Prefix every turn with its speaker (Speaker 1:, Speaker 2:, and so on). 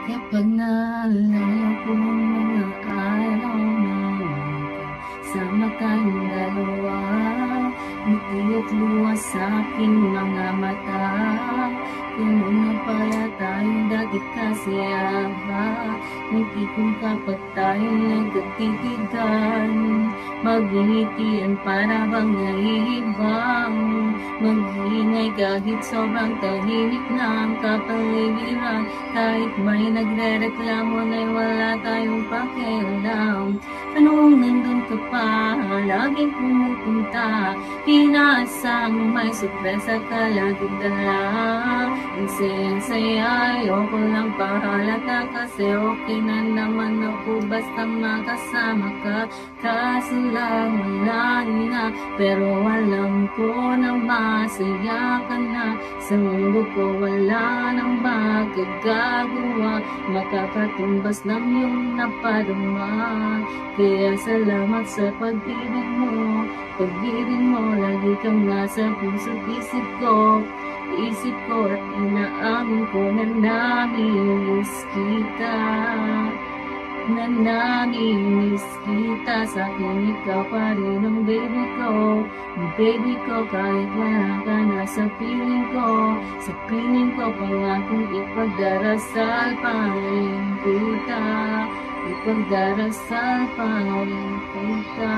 Speaker 1: Kapag naalala ko ang mga araw na magkasama tayong dalawa, ngiti at luha sa aking mga mata. Ganun na pala tayong dati kasiyaba, ngiti kong kapag tayong nagkatitigan, magingitian para bang naihibang, mag-iingay kahit sobrang tahimik ng kapaligiran. Kahit may nagre-reklamo na'y wala tayong pakialam. Anong nandun ka pa, laging pumupunta, inaasang may sorpresa ka laging dala. Ang saya-saya, ayoko lang pahalata kasi okay na naman ako basta makasama ka. Kaso lang wala na, pero alam ko na masaya ka na. Sa mundo ko wala nang magagagawa, makakatumbas lang yung napadama. Kaya salamat sa pag-ibig mo, pag-ibig mo, lagi kang nasa puso't isip ko. Isip ko at inaamin ko na namimiss kita, na namimiss kita. Sa akin ikaw pa rin ang baby ko, ang baby ko. Kahit wala ka na sa piling ko pangakong ipagdarasal pa rin kita, ipagdarasal pa rin kita.